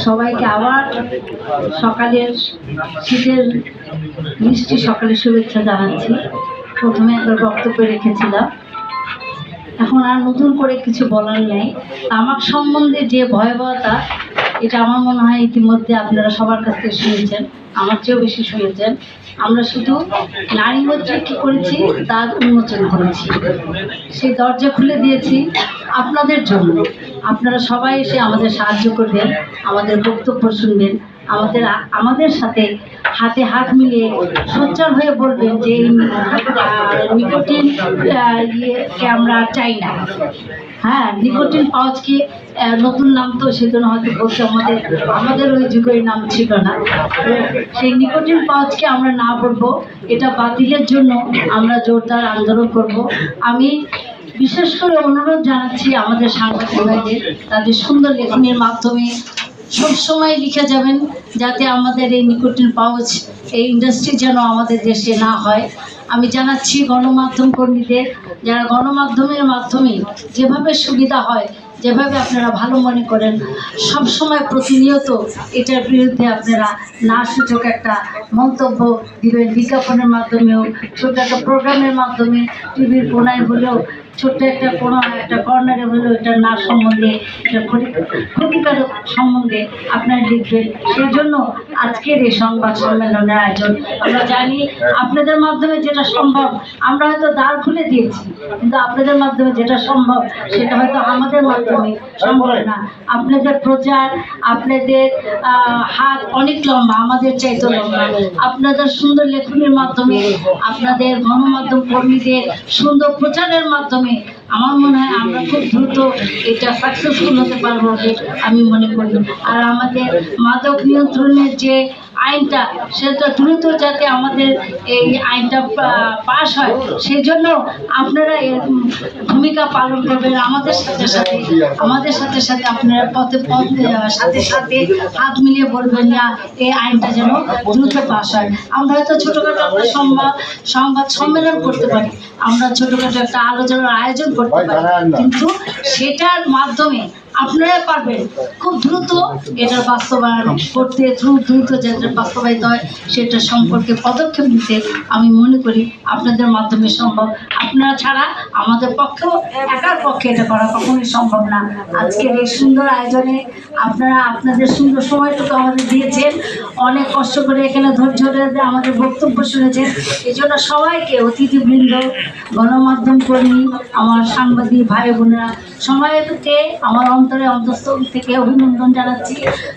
সবাইকে আবার সকালের শীতের মিষ্টি সকালের শুভেচ্ছা জানাচ্ছি। প্রথমে একবার বক্তব্য রেখেছিলাম, এখন আর নতুন করে কিছু বলার নেই। তামাক সম্বন্ধে যে ভয়াবহতা, এটা আমার মনে হয় ইতিমধ্যে আপনারা সবার কাছ থেকে শুনেছেন, আমার চেয়েও বেশি শুনেছেন। আমরা শুধু নারী মোর্চা কী করেছি তার উন্মোচন করেছি, সেই দরজা খুলে দিয়েছি আপনাদের জন্য। আপনারা সবাই এসে আমাদের সাহায্য করবেন, আমাদের বক্তব্য শুনবেন, আমাদের সাথে হাতে হাত মিলিয়ে সোচ্চার হয়ে বলবেন যে নিকোটিন ইয়েকে আমরা চাই না। হ্যাঁ, নিকোটিন পাউচকে নতুন নাম তো সেজন্য হয়তো বলছে, আমাদের ওই যুগের নাম ছিল না। সেই নিকোটিন পাউচকে আমরা না বলবো, এটা বাতিলের জন্য আমরা জোরদার আন্দোলন করব। আমি বিশেষ করে অনুরোধ জানাচ্ছি আমাদের সাংবাদিক ভাইদের, তাদের সুন্দর লেখনের মাধ্যমে সবসময় লিখে যাবেন, যাতে আমাদের এই নিকোটিন পাউচ এই ইন্ডাস্ট্রি যেন আমাদের দেশে না হয়। আমি জানাচ্ছি গণমাধ্যম কর্মীদের, যারা গণমাধ্যমের মাধ্যমে যেভাবে সুবিধা হয়, যেভাবে আপনারা ভালো মনে করেন, সবসময় প্রতিনিয়ত এটার বিরুদ্ধে আপনারা না সূচক একটা মন্তব্য দিবেন, বিজ্ঞাপনের মাধ্যমেও, ছোট একটা প্রোগ্রামের মাধ্যমে, টিভির কোনায় হলেও, ছোট্ট একটা কোনো একটা কর্নারে হলেও এটা না সম্বন্ধে, এটা ক্ষতিকারক সম্বন্ধে আপনারা লিখবেন। সেই জন্য আজকের এই সংবাদ সম্মেলনের আয়োজন। আমরা জানি আপনাদের মাধ্যমে যেটা সম্ভব, আমরা হয়তো দ্বার খুলে দিয়েছি, কিন্তু আপনাদের মাধ্যমে যেটা সম্ভব সেটা হয়তো আমাদের মাধ্যমে সম্ভব না। আপনাদের প্রচার, আপনাদের হাত অনেক লম্বা, আমাদের চাইতে লম্বা। আপনাদের সুন্দর লেখনের মাধ্যমে, আপনাদের গণমাধ্যম কর্মীদের সুন্দর প্রচারের মাধ্যমে আমার মনে হয় আমরা খুব দ্রুত এটা সাকসেসফুল হতে পারবো বলে আমি মনে করি। আর আমাদের মাদক নিয়ন্ত্রণের যে আইনটা, সেটা দ্রুত যাতে আমাদের এই আইনটা পাস হয়, সেই জন্য আপনারা এর ভূমিকা পালন করবেন। আমাদের সাথে সাথে আপনারা সাথে হাত মিলিয়ে বলবেন না এই আইনটা যেন দ্রুত পাস হয়। আমরা হয়তো ছোটোখাটো একটা সংবাদ সম্মেলন করতে পারি, আমরা ছোটোখাটো একটা আলোচনার আয়োজন করতে পারি, কিন্তু সেটার মাধ্যমে আপনারা পারবেন খুব দ্রুত এটার বাস্তবায়ন করতে, দ্রুত যাতে বাস্তবায়িত হয় সেটা সম্পর্কে পদক্ষেপ নিতে আমি মনে করি আপনাদের মাধ্যমে সম্ভব। আপনারা ছাড়া আমাদের পক্ষেও, একার পক্ষে এটা করা কখনোই সম্ভব না। আজকের এই সুন্দর আয়োজনে আপনারা আপনাদের সুন্দর সময়টুকু আমাদের দিয়েছেন, অনেক কষ্ট করে এখানে ধৈর্য ধরে আমাদের বক্তব্য শুনেছেন। এই জন্য সবাইকে, অতিথিবৃন্দ, গণমাধ্যম কর্মী, আমার সাংবাদিক ভাই বোনেরা, সবাইকে আমার অন্তঃস্থল থেকে অভিনন্দন জানাচ্ছি,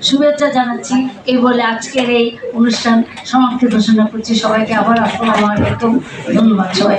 শুভেচ্ছা জানাচ্ছি। এই বলে আজকের এই অনুষ্ঠান সমাপ্তি ঘোষণা করছি। সবাইকে আবার আসসালামু আলাইকুম, ধন্যবাদ সবাই।